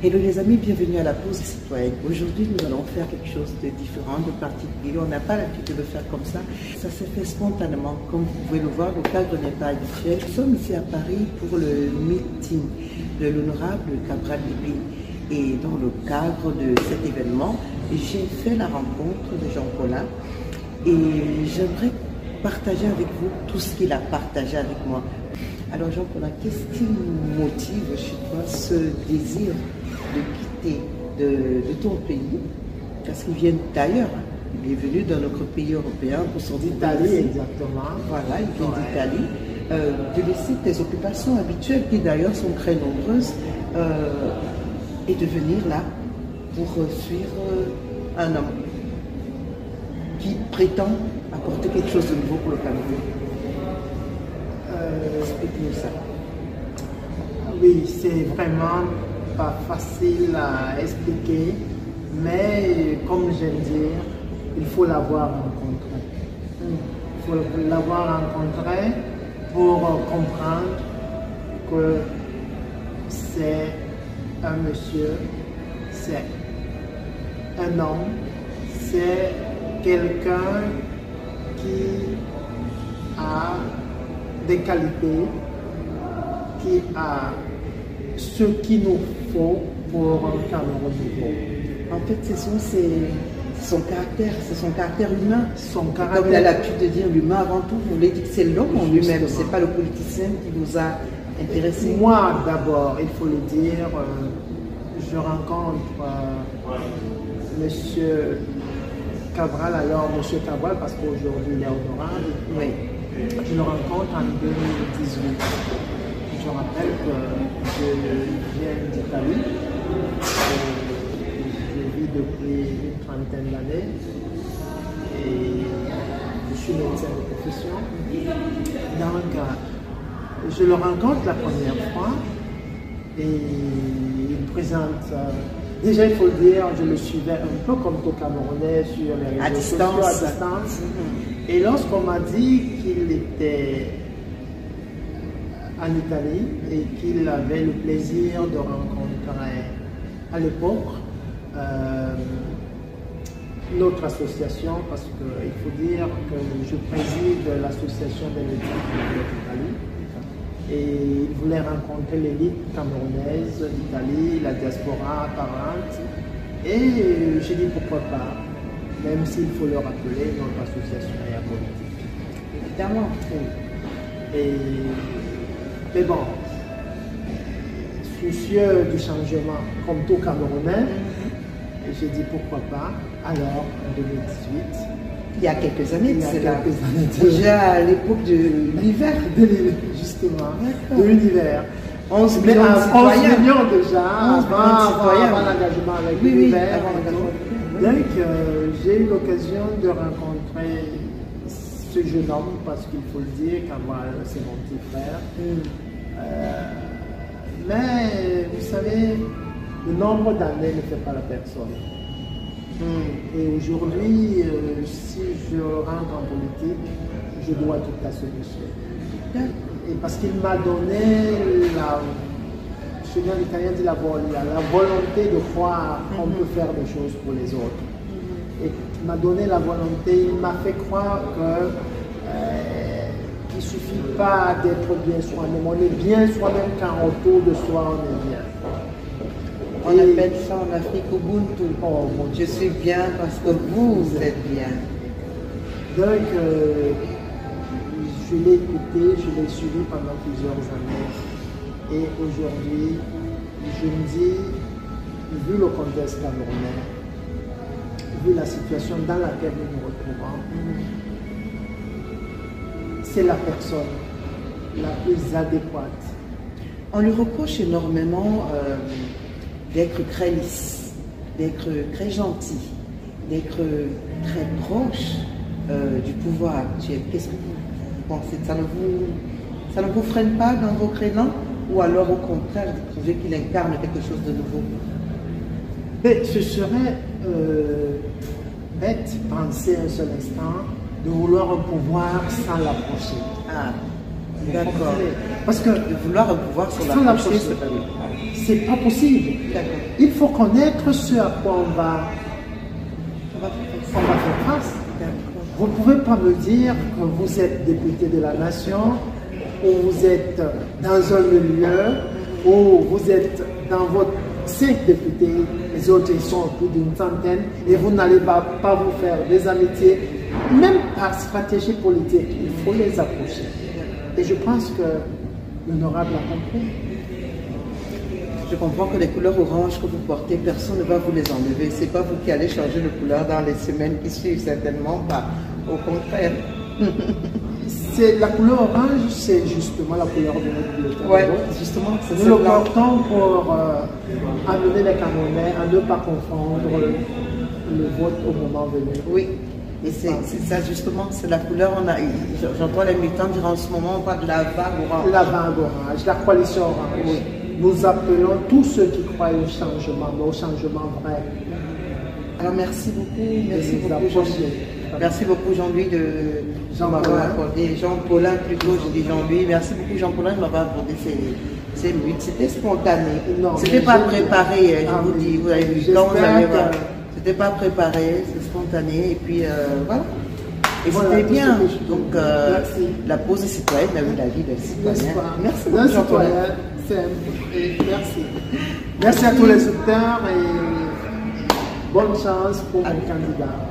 Hello les amis, bienvenue à la pause citoyenne. Aujourd'hui, nous allons faire quelque chose de différent, de particulier. On n'a pas l'habitude de le faire comme ça. Ça s'est fait spontanément. Comme vous pouvez le voir, le cadre n'est pas habituel. Nous sommes ici à Paris pour le meeting de l'honorable Cabral Libye. Et dans le cadre de cet événement, j'ai fait la rencontre de Jean Paulin. Et j'aimerais partager avec vous tout ce qu'il a partagé avec moi. Alors Jean Paulin, qu'est-ce qui motive chez toi ce désir de quitter de ton pays, parce qu'ils viennent d'ailleurs, il est venu dans notre pays européen pour son d'Italie, exactement. Voilà, il vient d'Italie, de laisser tes occupations habituelles, qui d'ailleurs sont très nombreuses, et de venir là pour suivre un homme qui prétend apporter quelque chose de nouveau pour le Cameroun. Explique-nous ça. Oui, c'est vraiment pas facile à expliquer, mais comme j'aime dire, il faut l'avoir rencontré. Il faut l'avoir rencontré pour comprendre que c'est un monsieur, c'est un homme, c'est quelqu'un qui a des qualités, qui a ce qu'il nous faut pour un Cameroun nouveau. En fait, c'est son caractère humain. Son caractère. Comme il a l'habitude de dire, l'humain avant tout, vous voulez dire que c'est l'homme en lui-même, c'est pas le politicien qui nous a intéressés. Moi, d'abord, il faut le dire, je rencontre Monsieur Cabral, alors Monsieur Cabral, parce qu'aujourd'hui il est honorable. Oui. Je le rencontre en 2018. Je rappelle que je viens d'Italie. Je vis depuis une trentaine d'années. Et je suis médecin de profession. Donc, je le rencontre la première fois. Et il me présente. Déjà, il faut le dire, je le suivais un peu comme tout Camerounais sur les réseaux sociaux à distance. Et lorsqu'on m'a dit qu'il était en Italie et qu'il avait le plaisir de rencontrer à l'époque notre association, parce qu'il faut dire que je préside l'association des médecins d'Italie, et il voulait rencontrer l'élite camerounaise d'Italie, la diaspora apparente, et j'ai dit pourquoi pas. Même s'il faut le rappeler, notre association est apolitique. Évidemment. Mais bon, soucieux du changement, comme tout Camerounais, j'ai dit pourquoi pas. Alors, en 2018, il y a quelques années, déjà à l'époque de l'hiver. Justement, de l'hiver. 11 millions déjà, avant l'engagement avec l'hiver. Donc, j'ai eu l'occasion de rencontrer ce jeune homme, parce qu'il faut le dire, Cabral, c'est mon petit frère. Mais, vous savez, le nombre d'années ne fait pas la personne. Et aujourd'hui, si je rentre en politique, je dois tout à ce monsieur. Et parce qu'il m'a donné chez nous, l'italien dit la volonté de croire qu'on peut faire des choses pour les autres. Et il m'a donné la volonté, il m'a fait croire qu'il ne suffit pas d'être bien soi-même. On est bien soi-même quand autour de soi on est bien. On appelle ça en Afrique Ubuntu. Oh, je suis bien parce que vous êtes bien. Donc, je l'ai écouté, je l'ai suivi pendant plusieurs années. Et aujourd'hui, je me dis, vu le contexte camerounais, vu la situation dans laquelle nous nous retrouvons, c'est la personne la plus adéquate. On lui reproche énormément d'être très lisse, d'être très gentil, d'être très proche du pouvoir actuel. Qu'est-ce que vous pensez? Ça ne vous freine pas dans vos créneaux? Ou alors au contraire, vous trouvez qu'il incarne quelque chose de nouveau? Mais ce serait bête, penser un seul instant, de vouloir un pouvoir sans l'approcher. D'accord. Parce que de vouloir un pouvoir sur la société, c'est pas possible. Il faut connaître ce à quoi on va faire face. Vous ne pouvez pas me dire que vous êtes député de la nation, ou vous êtes dans un milieu, ou vous êtes dans votre 5 députés, les autres ils sont plus d'une centaine, et vous n'allez pas vous faire des amitiés, même par stratégie politique, il faut les approcher. Et je pense que l'honorable a compris. Je comprends que les couleurs orange que vous portez, personne ne va vous les enlever. Ce n'est pas vous qui allez changer de couleur dans les semaines qui suivent, certainement pas. Au contraire. La couleur orange, c'est justement la couleur de notre bulletin. Oui, justement, c'est ça. Nous le portons pour amener les Camerounais à ne pas confondre le vote au moment venu. Oui. Et c'est ça justement, c'est la couleur, j'entends les militants dire en ce moment, on parle de la vague orange. La vague orange, la coalition orange. Oui. Nous appelons tous ceux qui croient au changement, mais au changement vrai. Alors merci beaucoup, merci beaucoup Jean-Louis de m'avoir accordé, Jean-Paulin plutôt, je dis Jean-Louis, merci beaucoup Jean-Paulin de m'avoir accordé ces minutes, c'était spontané, c'était pas préparé, je vous dis, vous avez vu, quand vous allez voir. C'était pas préparé, c'est spontané, et puis voilà. Et voilà, c'était bien. Donc, la pause citoyenne a eu la vie des citoyens. Merci beaucoup, Jean-Paulin. Merci. Merci à tous les auditeurs et bonne chance pour mon candidat.